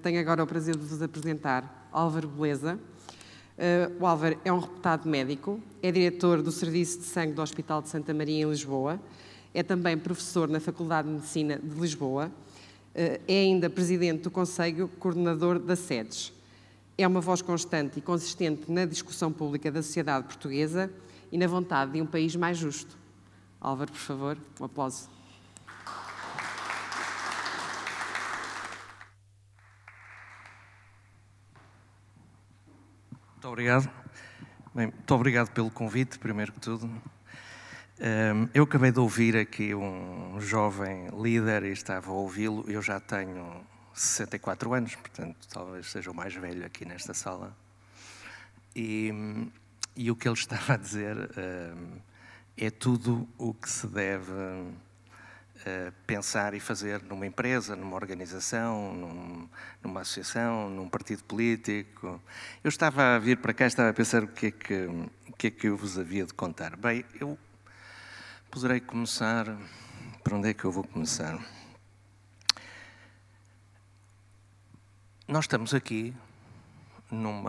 Tenho agora o prazer de vos apresentar Álvaro Beleza. O Álvaro é um reputado médico, é diretor do Serviço de Sangue do Hospital de Santa Maria, em Lisboa, é também professor na Faculdade de Medicina de Lisboa, é ainda presidente do Conselho Coordenador da SEDES. É uma voz constante e consistente na discussão pública da sociedade portuguesa e na vontade de um país mais justo. Álvaro, por favor, um aplauso. Muito obrigado. Bem, muito obrigado pelo convite, primeiro que tudo. Eu acabei de ouvir aqui um jovem líder e estava a ouvi-lo. Eu já tenho 64 anos, portanto, talvez seja o mais velho aqui nesta sala. E o que ele estava a dizer é tudo o que se deve pensar e fazer numa empresa, numa organização, numa associação, num partido político. Eu estava a vir para cá e estava a pensar o que é que eu vos havia de contar. Bem, eu poderei começar... Por onde é que eu vou começar? Nós estamos aqui num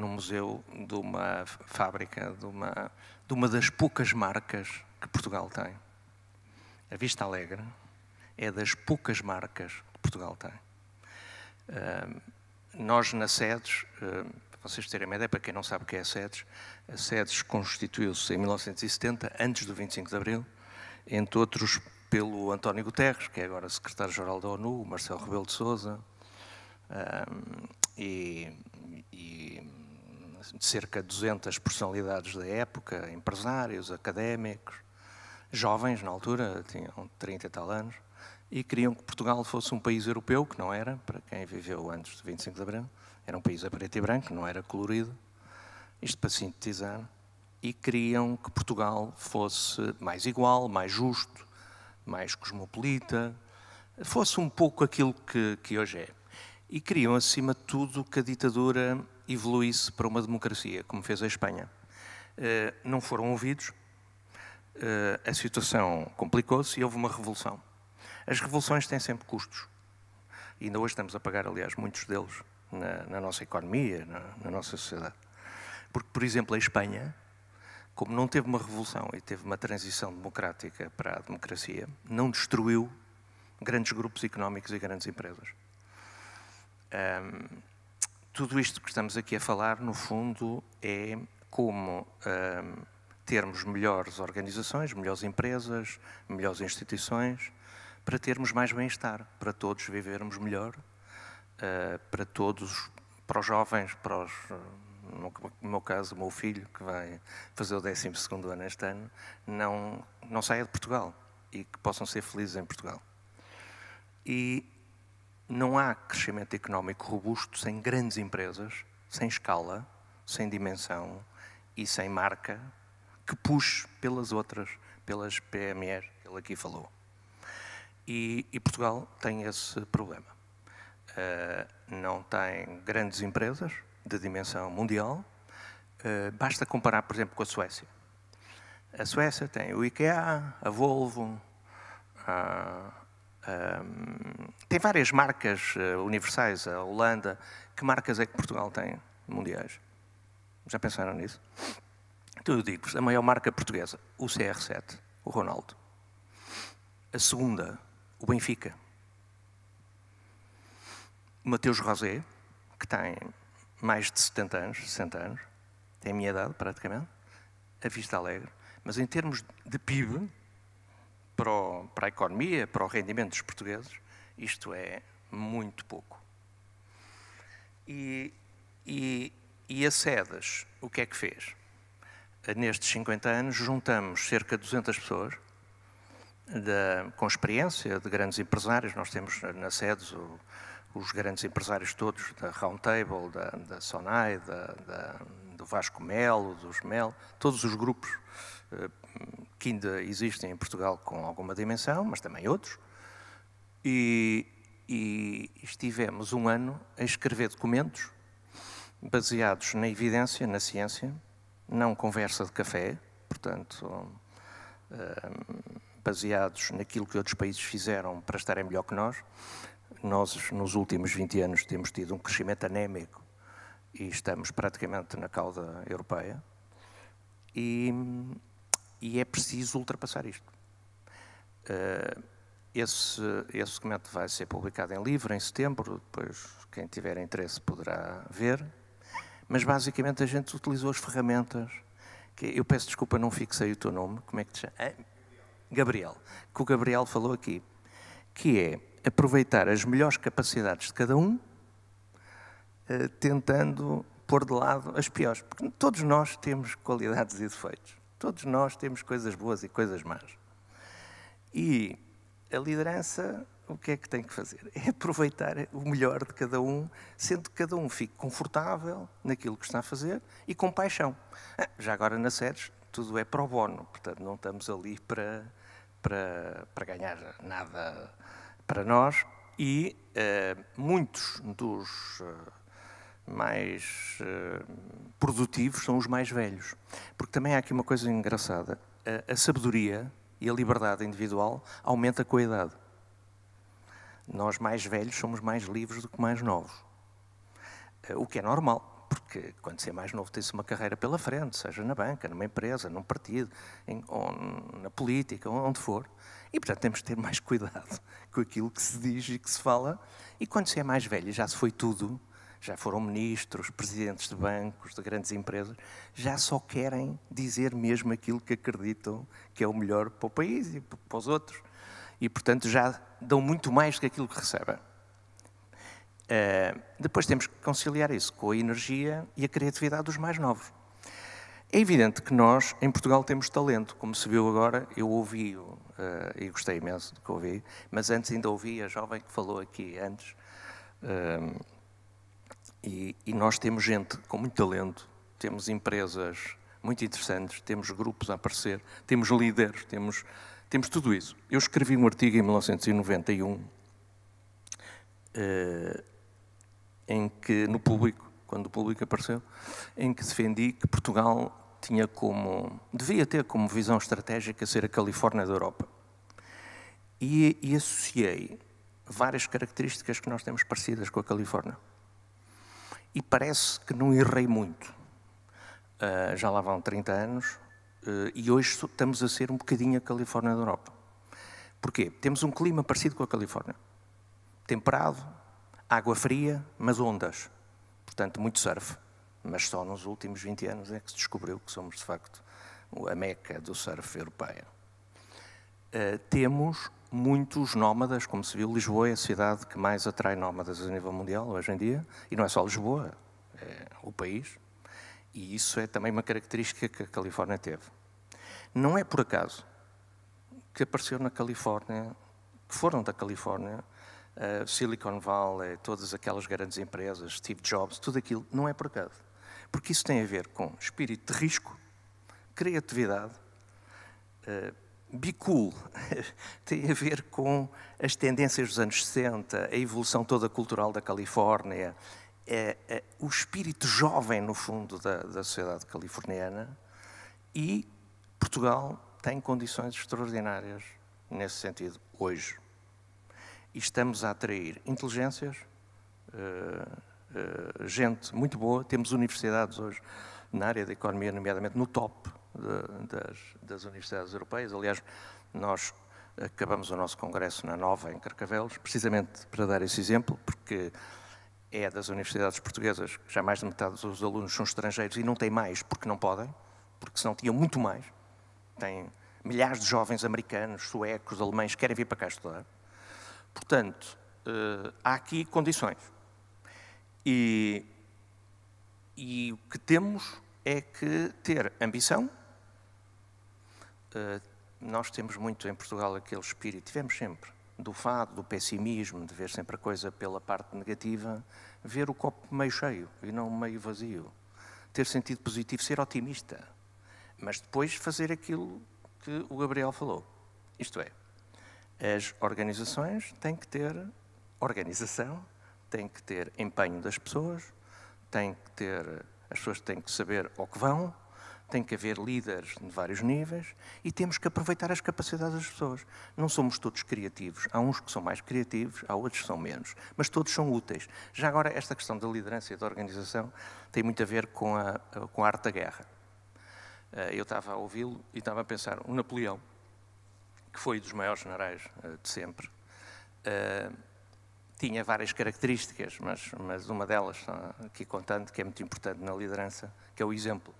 museu de uma fábrica, de uma das poucas marcas que Portugal tem. A Vista Alegre é das poucas marcas que Portugal tem. Nós, na SEDES, para vocês terem uma ideia, para quem não sabe o que é a SEDES constituiu-se em 1970, antes do 25 de Abril, entre outros pelo António Guterres, que é agora secretário-geral da ONU, o Marcelo Rebelo de Sousa, e cerca de 200 personalidades da época, empresários, académicos, jovens na altura, tinham 30 e tal anos, e queriam que Portugal fosse um país europeu, que não era, para quem viveu antes de 25 de Abril, era um país a preto e branco, não era colorido, isto para sintetizar, e queriam que Portugal fosse mais igual, mais justo, mais cosmopolita, fosse um pouco aquilo que hoje é. E queriam, acima de tudo, que a ditadura evoluísse para uma democracia, como fez a Espanha. Não foram ouvidos, a situação complicou-se e houve uma revolução. As revoluções têm sempre custos. E ainda hoje estamos a pagar, aliás, muitos deles na nossa economia, na nossa sociedade. Porque, por exemplo, a Espanha, como não teve uma revolução e teve uma transição democrática para a democracia, não destruiu grandes grupos económicos e grandes empresas. Tudo isto que estamos aqui a falar, no fundo, é como termos melhores organizações, melhores empresas, melhores instituições, para termos mais bem-estar, para todos vivermos melhor, para todos, para os jovens, no meu caso, o meu filho, que vai fazer o 12º ano este ano, não saia de Portugal e que possam ser felizes em Portugal. E não há crescimento económico robusto sem grandes empresas, sem escala, sem dimensão e sem marca, que puxe pelas outras, pelas PMEs que ele aqui falou. E Portugal tem esse problema. Não tem grandes empresas de dimensão mundial. Basta comparar, por exemplo, com a Suécia. A Suécia tem o IKEA, a Volvo, tem várias marcas universais, a Holanda. Que marcas é que Portugal tem mundiais? Já pensaram nisso? Então eu digo-vos, a maior marca portuguesa, o CR7, o Ronaldo. A segunda, o Benfica. O Mateus Rosé, que tem mais de 70 anos, 60 anos, tem a minha idade praticamente, a Vista Alegre. Mas em termos de PIB, para a economia, para o rendimento dos portugueses, isto é muito pouco. E a SEDES, o que é que fez? Nestes 50 anos, juntamos cerca de 200 pessoas com experiência de grandes empresários. Nós temos na SEDES os grandes empresários todos, da Roundtable, da Sonai, do Vasco Melo, dos Mel, todos os grupos que ainda existem em Portugal com alguma dimensão, mas também outros. E estivemos um ano a escrever documentos baseados na evidência, na ciência, não conversa de café, portanto, baseados naquilo que outros países fizeram para estarem melhor que nós, nós, nos últimos 20 anos, temos tido um crescimento anémico e estamos praticamente na cauda europeia. E é preciso ultrapassar isto. Esse documento vai ser publicado em livro em setembro, depois quem tiver interesse poderá ver, mas basicamente a gente utilizou as ferramentas, eu peço desculpa, não fixei o teu nome, como é que te chama? Gabriel, que o Gabriel falou aqui, que é aproveitar as melhores capacidades de cada um, tentando pôr de lado as piores, porque todos nós temos qualidades e defeitos, todos nós temos coisas boas e coisas más. E a liderança, o que é que tem que fazer? É aproveitar o melhor de cada um, sendo que cada um fique confortável naquilo que está a fazer e com paixão. Já agora nas sedes, tudo é pro bono, portanto não estamos ali para ganhar nada para nós e muitos dos mais produtivos são os mais velhos. Porque também há aqui uma coisa engraçada, a sabedoria e a liberdade individual aumenta com a idade. Nós mais velhos somos mais livres do que mais novos. O que é normal, porque quando se é mais novo tem-se uma carreira pela frente, seja na banca, numa empresa, num partido, ou na política, onde for. E, portanto, temos de ter mais cuidado com aquilo que se diz e que se fala. E quando se é mais velho, já se foi tudo, já foram ministros, presidentes de bancos, de grandes empresas, já só querem dizer mesmo aquilo que acreditam que é o melhor para o país e para os outros. E, portanto, já dão muito mais do que aquilo que recebem. Depois temos que conciliar isso com a energia e a criatividade dos mais novos. É evidente que nós, em Portugal, temos talento. Como se viu agora, eu ouvi e gostei imenso do que ouvi, mas antes ainda ouvi a jovem que falou aqui antes. E nós temos gente com muito talento, temos empresas muito interessantes, temos grupos a aparecer, temos líderes, temos tudo isso. Eu escrevi um artigo em 1991 em que, no Público, quando o Público apareceu, em que defendi que Portugal devia ter como visão estratégica ser a Califórnia da Europa. E associei várias características que nós temos parecidas com a Califórnia. E parece que não errei muito. Já lá vão 30 anos e hoje estamos a ser um bocadinho a Califórnia da Europa. Porquê? Temos um clima parecido com a Califórnia. Temperado, água fria, mas ondas. Portanto, muito surf. Mas só nos últimos 20 anos é que se descobriu que somos, de facto, a meca do surf europeia. Temos muitos nómadas, como se viu, Lisboa é a cidade que mais atrai nómadas a nível mundial hoje em dia, e não é só Lisboa, é o país, e isso é também uma característica que a Califórnia teve. Não é por acaso que apareceu na Califórnia, que foram da Califórnia, Silicon Valley, todas aquelas grandes empresas, Steve Jobs, tudo aquilo, não é por acaso. Porque isso tem a ver com espírito de risco, criatividade, be cool, tem a ver com as tendências dos anos 60, a evolução toda cultural da Califórnia, o espírito jovem, no fundo, da sociedade californiana, e Portugal tem condições extraordinárias nesse sentido hoje. E estamos a atrair inteligências, gente muito boa, temos universidades hoje na área da economia, nomeadamente no top das universidades europeias. Aliás, nós acabamos o nosso congresso na Nova, em Carcavelos, precisamente para dar esse exemplo, porque é das universidades portuguesas que já mais de metade dos alunos são estrangeiros e não têm mais porque não podem, porque senão tinham muito mais. Tem milhares de jovens americanos, suecos, alemães que querem vir para cá estudar. Portanto, há aqui condições. E o que temos é que ter ambição. Nós temos muito em Portugal aquele espírito, tivemos sempre, do fado, do pessimismo, de ver sempre a coisa pela parte negativa, ver o copo meio cheio e não meio vazio. Ter sentido positivo, ser otimista, mas depois fazer aquilo que o Gabriel falou. Isto é, as organizações têm que ter organização, têm que ter empenho das pessoas, as pessoas têm que saber ao que vão, tem que haver líderes de vários níveis e temos que aproveitar as capacidades das pessoas. Não somos todos criativos. Há uns que são mais criativos, há outros que são menos. Mas todos são úteis. Já agora, esta questão da liderança e da organização tem muito a ver com a arte da guerra. Eu estava a ouvi-lo e estava a pensar, o Napoleão, que foi dos maiores generais de sempre, tinha várias características, mas uma delas, aqui contando, que é muito importante na liderança, que é o exemplo.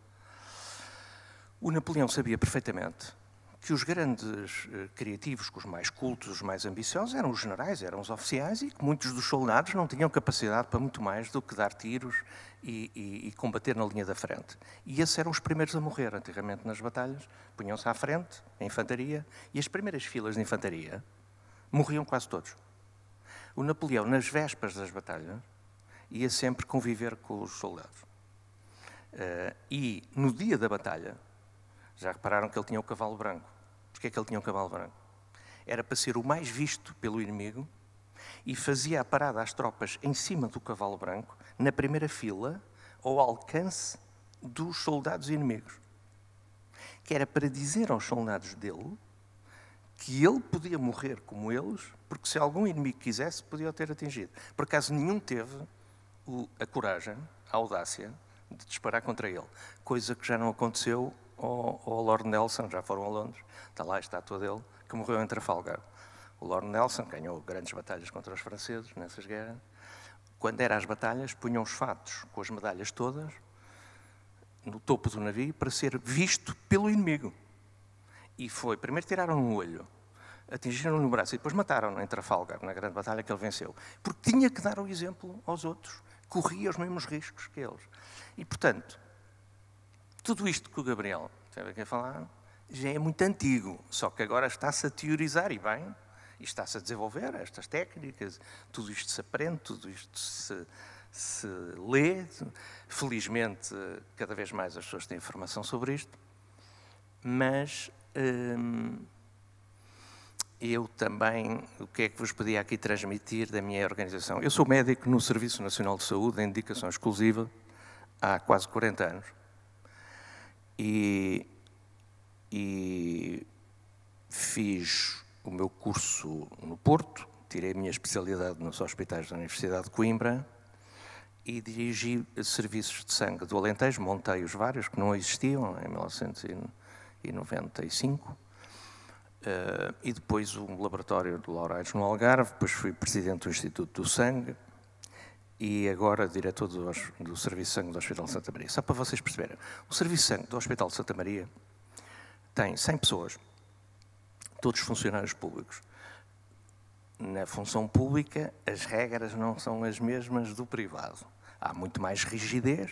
O Napoleão sabia perfeitamente que os grandes criativos, que os mais cultos, os mais ambiciosos, eram os generais, eram os oficiais, e que muitos dos soldados não tinham capacidade para muito mais do que dar tiros e combater na linha da frente. E esses eram os primeiros a morrer. Antigamente, nas batalhas, punham-se à frente, a infantaria, e as primeiras filas de infantaria morriam quase todos. O Napoleão, nas vésperas das batalhas, ia sempre conviver com os soldados. E no dia da batalha, já repararam que ele tinha o cavalo branco. Porquê é que ele tinha o cavalo branco? Era para ser o mais visto pelo inimigo e fazia a parada às tropas em cima do cavalo branco, na primeira fila, ao alcance dos soldados inimigos. Que era para dizer aos soldados dele que ele podia morrer como eles, porque se algum inimigo quisesse, podia o ter atingido. Por acaso, nenhum teve a coragem, a audácia, de disparar contra ele. Coisa que já não aconteceu ao Lord Nelson, já foram a Londres, está lá a estátua dele, que morreu em Trafalgar. O Lord Nelson ganhou grandes batalhas contra os franceses nessas guerras. Quando eram as batalhas, punham os fatos com as medalhas todas no topo do navio para ser visto pelo inimigo. E foi, primeiro tiraram um olho, atingiram-no no braço e depois mataram-no em Trafalgar, na grande batalha que ele venceu. Porque tinha que dar o exemplo aos outros, corria os mesmos riscos que eles. E, portanto, tudo isto que o Gabriel esteve aqui a falar já é muito antigo, só que agora está-se a teorizar e bem, e está-se a desenvolver estas técnicas, tudo isto se aprende, tudo isto se lê. Felizmente, cada vez mais as pessoas têm informação sobre isto, mas eu também, o que é que vos podia aqui transmitir da minha organização? Eu sou médico no Serviço Nacional de Saúde, em dedicação exclusiva, há quase 40 anos. E fiz o meu curso no Porto, tirei a minha especialidade nos hospitais da Universidade de Coimbra e dirigi serviços de sangue do Alentejo, montei os vários que não existiam em 1995, e depois um laboratório de Lourais no Algarve, depois fui presidente do Instituto do Sangue e agora diretor do Serviço de Sangue do Hospital de Santa Maria. Só para vocês perceberem, o Serviço de Sangue do Hospital de Santa Maria tem 100 pessoas, todos funcionários públicos. Na função pública, as regras não são as mesmas do privado. Há muito mais rigidez,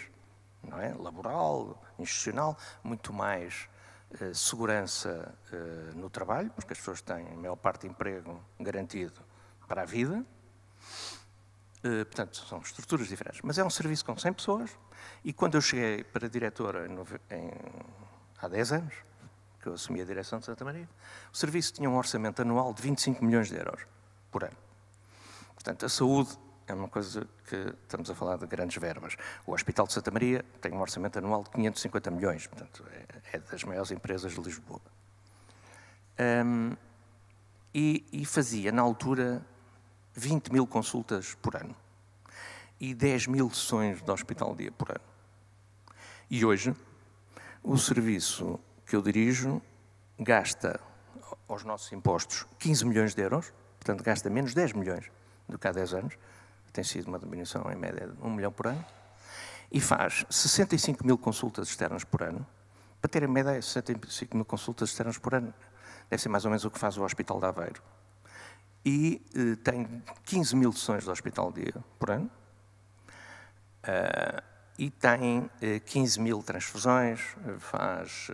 não é? Laboral, institucional, muito mais segurança no trabalho, porque as pessoas têm a maior parte de emprego garantido para a vida. Portanto, são estruturas diferentes. Mas é um serviço com 100 pessoas e quando eu cheguei para diretora há 10 anos, que eu assumi a direção de Santa Maria, o serviço tinha um orçamento anual de 25 milhões de euros por ano. Portanto, a saúde é uma coisa que estamos a falar de grandes verbas. O Hospital de Santa Maria tem um orçamento anual de 550 milhões, portanto, é das maiores empresas de Lisboa. E fazia, na altura, 20 mil consultas por ano e 10 mil sessões de hospital-dia por ano. E hoje, o serviço que eu dirijo gasta, aos nossos impostos, 15 milhões de euros, portanto, gasta menos 10 milhões do que há 10 anos, tem sido uma diminuição em média de 1 milhão por ano, e faz 65 mil consultas externas por ano. Para terem uma ideia, 65 mil consultas externas por ano deve ser mais ou menos o que faz o Hospital de Aveiro. E tem 15 mil sessões de hospital-dia por ano, e tem 15 mil transfusões, faz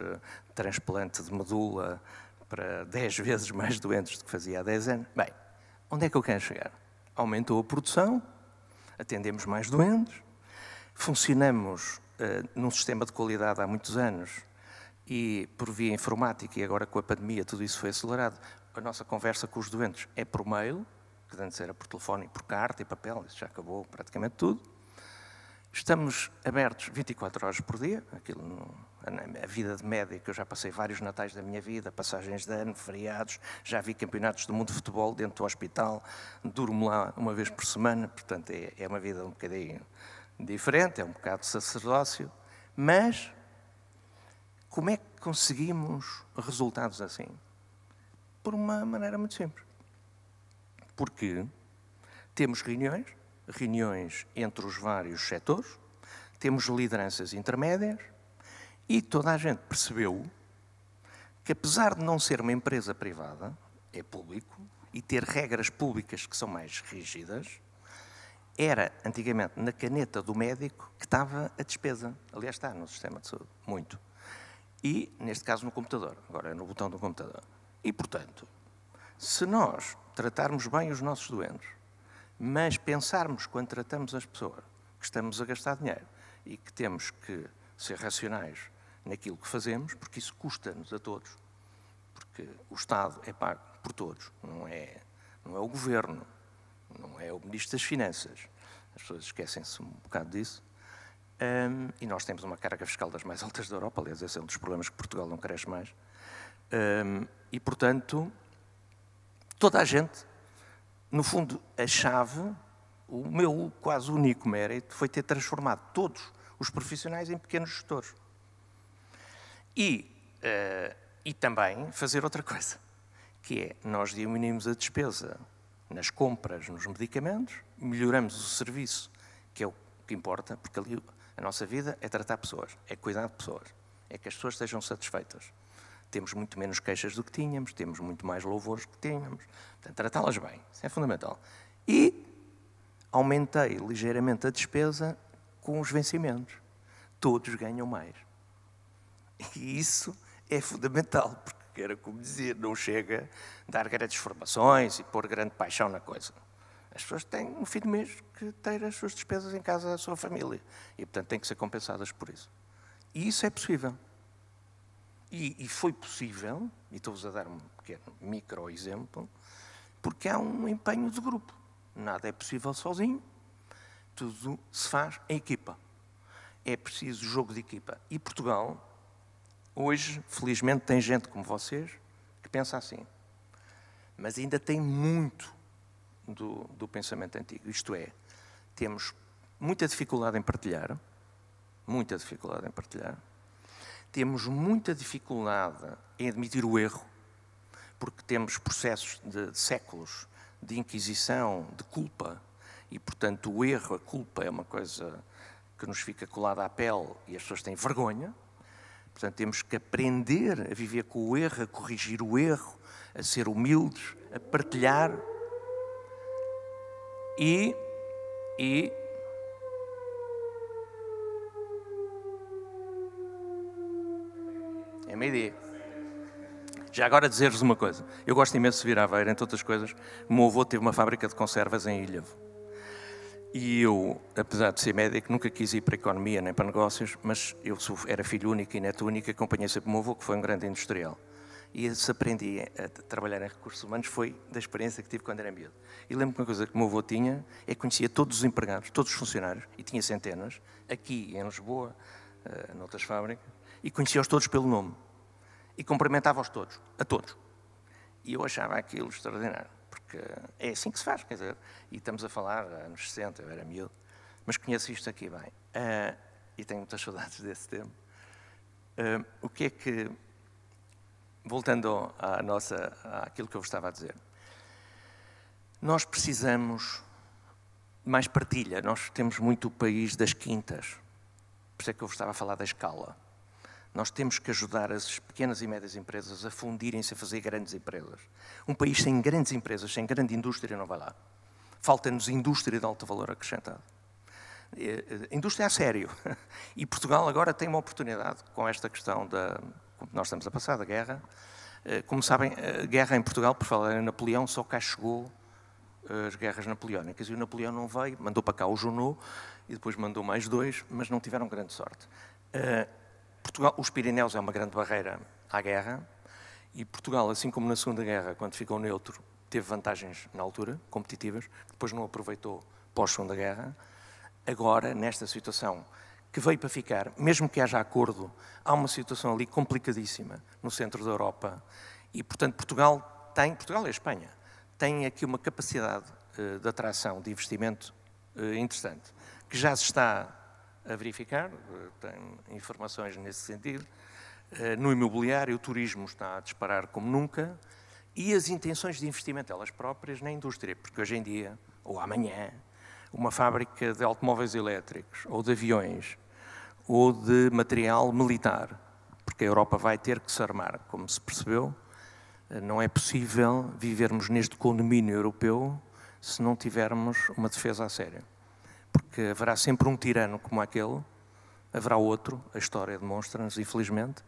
transplante de medula para 10 vezes mais doentes do que fazia há 10 anos. Bem, onde é que eu quero chegar? Aumentou a produção, atendemos mais doentes, funcionamos num sistema de qualidade há muitos anos e por via informática, e agora com a pandemia tudo isso foi acelerado. A nossa conversa com os doentes é por mail, que antes era por telefone e por carta e papel, isso já acabou praticamente tudo. Estamos abertos 24 horas por dia, a vida de médico, eu já passei vários natais da minha vida, passagens de ano, feriados, já vi campeonatos do mundo de futebol dentro do hospital, durmo lá uma vez por semana, portanto é uma vida um bocadinho diferente, é um bocado de sacerdócio, mas como é que conseguimos resultados assim? Por uma maneira muito simples. Porque temos reuniões entre os vários setores, temos lideranças intermédias e toda a gente percebeu que, apesar de não ser uma empresa privada, é público, e ter regras públicas que são mais rígidas, era, antigamente, na caneta do médico que estava a despesa. Aliás, está no sistema de saúde, muito. E, neste caso, no computador. Agora é no botão do computador. E, portanto, se nós tratarmos bem os nossos doentes, mas pensarmos, quando tratamos as pessoas, que estamos a gastar dinheiro e que temos que ser racionais naquilo que fazemos, porque isso custa-nos a todos. Porque o Estado é pago por todos, não é o Governo, não é o Ministro das Finanças. As pessoas esquecem-se um bocado disso. E nós temos uma carga fiscal das mais altas da Europa, aliás, esse é um dos problemas que Portugal não cresce mais. E, portanto, toda a gente, no fundo, a chave, o meu quase único mérito, foi ter transformado todos os profissionais em pequenos gestores. E também fazer outra coisa, que é, nós diminuímos a despesa nas compras, nos medicamentos, melhoramos o serviço, que é o que importa, porque ali a nossa vida é tratar pessoas, é cuidar de pessoas, é que as pessoas estejam satisfeitas. Temos muito menos queixas do que tínhamos, temos muito mais louvores do que tínhamos. Portanto, tratá-las bem, isso é fundamental. E aumentei ligeiramente a despesa com os vencimentos. Todos ganham mais. E isso é fundamental, porque era como dizer, não chega a dar grandes formações e pôr grande paixão na coisa. As pessoas têm, no fim do mês, que ter as suas despesas em casa da sua família. E, portanto, têm que ser compensadas por isso. E isso é possível. E foi possível, e estou-vos a dar um pequeno micro-exemplo, porque há um empenho de grupo. Nada é possível sozinho, tudo se faz em equipa. É preciso jogo de equipa. E Portugal, hoje, felizmente, tem gente como vocês que pensa assim. Mas ainda tem muito do pensamento antigo. Isto é, temos muita dificuldade em partilhar, temos muita dificuldade em admitir o erro, porque temos processos de séculos de inquisição, de culpa, e, portanto, o erro, a culpa é uma coisa que nos fica colada à pele e as pessoas têm vergonha. Portanto, temos que aprender a viver com o erro, a corrigir o erro, a ser humildes, a partilhar e é meio-dia. Já agora dizer-vos uma coisa. Eu gosto imenso de vir a Aveiro, entre outras coisas. O meu avô teve uma fábrica de conservas em Ilhavo. E eu, apesar de ser médico, nunca quis ir para a economia nem para negócios, mas eu era filho único e neto único, acompanhei sempre o meu avô, que foi um grande industrial. E se aprendi a trabalhar em recursos humanos foi da experiência que tive quando era miúdo. E lembro que uma coisa que o meu avô tinha é que conhecia todos os empregados, todos os funcionários, e tinha centenas, aqui em Lisboa, noutras fábricas, e conhecia-os todos pelo nome. E cumprimentava-os todos, a todos. E eu achava aquilo extraordinário, porque é assim que se faz, quer dizer, e estamos a falar anos 60, eu era miúdo, mas conheço isto aqui bem. E tenho muitas saudades desse tempo. O que é que, voltando àquilo que eu vos estava a dizer, nós precisamos de mais partilha, nós temos muito o país das quintas, por isso é que eu vos estava a falar da escala. Nós temos que ajudar as pequenas e médias empresas a fundirem-se a fazer grandes empresas. Um país sem grandes empresas, sem grande indústria, não vai lá. Falta-nos indústria de alto valor acrescentado. Indústria a sério. E Portugal agora tem uma oportunidade com esta questão como nós estamos a passar, da guerra. Como sabem, a guerra em Portugal, por falar em Napoleão, só cá chegou as guerras napoleónicas. E o Napoleão não veio, mandou para cá o Junot, e depois mandou mais 2, mas não tiveram grande sorte. Portugal, os Pirineus é uma grande barreira à guerra, e Portugal, assim como na Segunda Guerra, quando ficou neutro, teve vantagens na altura, competitivas, depois não aproveitou pós-Segunda Guerra, agora, nesta situação que veio para ficar, mesmo que haja acordo, há uma situação ali complicadíssima no centro da Europa e, portanto, Portugal e a Espanha, têm aqui uma capacidade de atração, de investimento interessante, que já se está a verificar, tenho informações nesse sentido. No imobiliário, o turismo está a disparar como nunca e as intenções de investimento, elas próprias, na indústria, porque hoje em dia, ou amanhã, uma fábrica de automóveis elétricos, ou de aviões, ou de material militar, porque a Europa vai ter que se armar, como se percebeu. Não é possível vivermos neste condomínio europeu se não tivermos uma defesa a sério. Porque haverá sempre um tirano como aquele, haverá outro, a história demonstra-nos, infelizmente,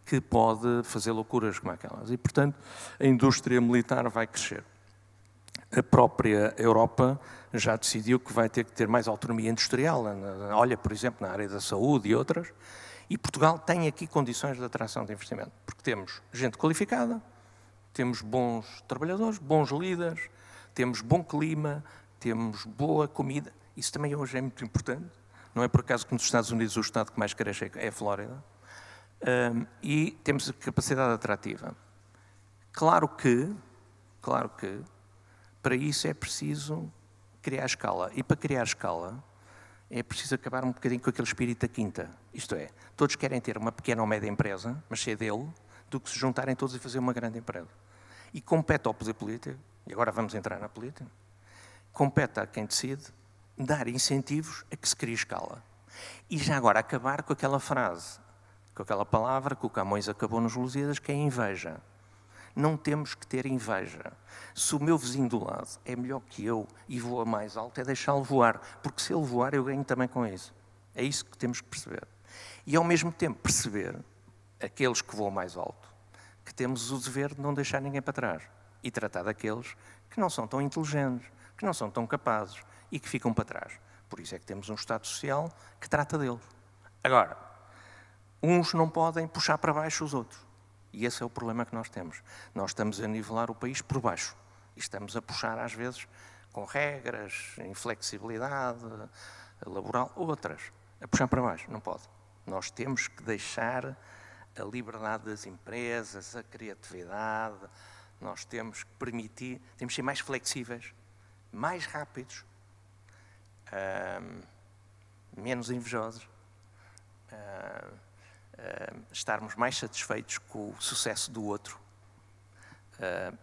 que pode fazer loucuras como aquelas. E, portanto, a indústria militar vai crescer. A própria Europa já decidiu que vai ter que ter mais autonomia industrial. Olha, por exemplo, na área da saúde e outras. E Portugal tem aqui condições de atração de investimento. Porque temos gente qualificada, temos bons trabalhadores, bons líderes, temos bom clima, temos boa comida. Isso também hoje é muito importante. Não é por acaso que nos Estados Unidos o estado que mais cresce é a Flórida. E temos a capacidade atrativa. Claro que, para isso é preciso criar escala. E para criar escala é preciso acabar um bocadinho com aquele espírito da quinta. Isto é, todos querem ter uma pequena ou média empresa, mas ser dele, do que se juntarem todos e fazer uma grande empresa. E compete ao poder político, e agora vamos entrar na política, compete a quem decide dar incentivos a que se crie escala. E já agora acabar com aquela frase, com aquela palavra que o Camões acabou nos Lusíadas, que é inveja. Não temos que ter inveja. Se o meu vizinho do lado é melhor que eu e voa mais alto, é deixá-lo voar. Porque se ele voar, eu ganho também com isso. É isso que temos que perceber. E ao mesmo tempo perceber, aqueles que voam mais alto, que temos o dever de não deixar ninguém para trás. E tratar daqueles que não são tão inteligentes, que não são tão capazes e que ficam para trás. Por isso é que temos um Estado Social que trata deles. Agora, uns não podem puxar para baixo os outros. E esse é o problema que nós temos. Nós estamos a nivelar o país por baixo. E estamos a puxar, às vezes, com regras, inflexibilidade laboral, outras. A puxar para baixo. Não pode. Nós temos que deixar a liberdade das empresas, a criatividade. Nós temos que permitir, temos que ser mais flexíveis, mais rápidos, menos invejosos, estarmos mais satisfeitos com o sucesso do outro,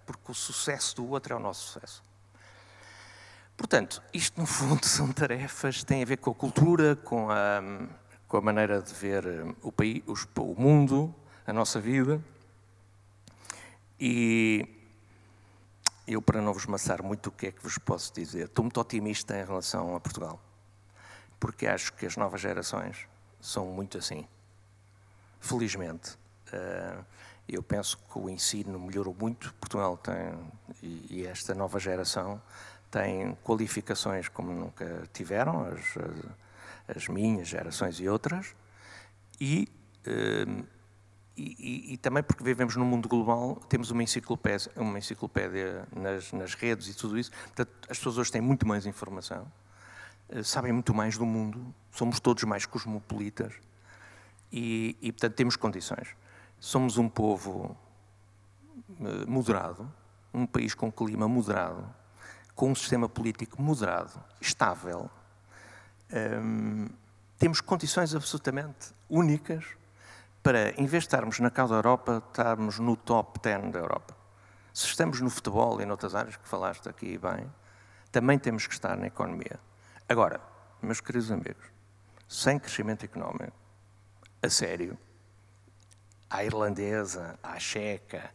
porque o sucesso do outro é o nosso sucesso. Portanto, isto no fundo são tarefas que têm a ver com a cultura, com a maneira de ver o país, o mundo, a nossa vida. E eu, para não vos maçar muito, o que é que vos posso dizer? Estou muito otimista em relação a Portugal, porque acho que as novas gerações são muito assim. Felizmente, eu penso que o ensino melhorou muito. Portugal tem, e esta nova geração tem qualificações como nunca tiveram, as minhas gerações e outras, e também porque vivemos num mundo global, temos uma enciclopédia nas redes e tudo isso. Portanto, as pessoas hoje têm muito mais informação, sabem muito mais do mundo, somos todos mais cosmopolitas e portanto, temos condições. Somos um povo moderado, um país com clima moderado, com um sistema político moderado, estável. Temos condições absolutamente únicas para, em vez de estarmos na cauda da Europa, estarmos no top 10 da Europa. Se estamos no futebol e noutras áreas que falaste aqui bem, também temos que estar na economia. Agora, meus queridos amigos, sem crescimento económico, a sério, à irlandesa, à checa,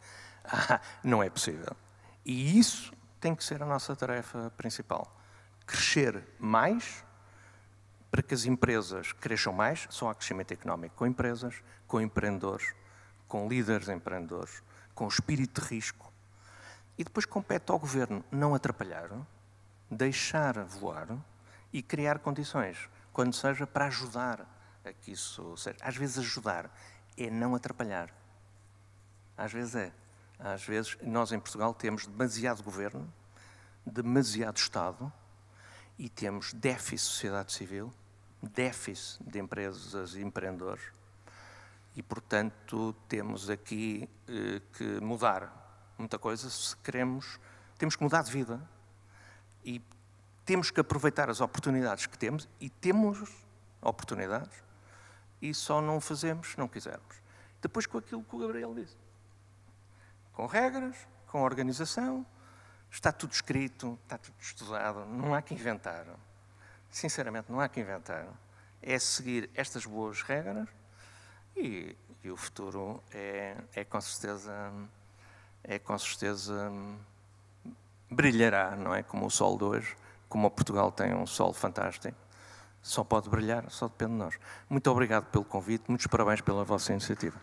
não é possível. E isso tem que ser a nossa tarefa principal. Crescer mais, para que as empresas cresçam mais, só há crescimento económico com empresas, com empreendedores, com líderes empreendedores, com espírito de risco. E depois compete ao governo não atrapalhar, deixar voar e criar condições, quando seja para ajudar a que isso seja. Às vezes ajudar é não atrapalhar. Às vezes é. Às vezes nós em Portugal temos demasiado governo, demasiado Estado, e temos déficit de sociedade civil, déficit de empresas e empreendedores, e, portanto, temos aqui que mudar muita coisa se queremos. Temos que mudar de vida e temos que aproveitar as oportunidades que temos, e temos oportunidades, e só não fazemos se não quisermos. Depois, com aquilo que o Gabriel disse, com regras, com organização, está tudo escrito, está tudo estudado, não há que inventar. Sinceramente, não há que inventar. É seguir estas boas regras e o futuro é com certeza brilhará, não é? Como o sol de hoje, como o Portugal tem um sol fantástico, só pode brilhar, só depende de nós. Muito obrigado pelo convite, muitos parabéns pela vossa iniciativa.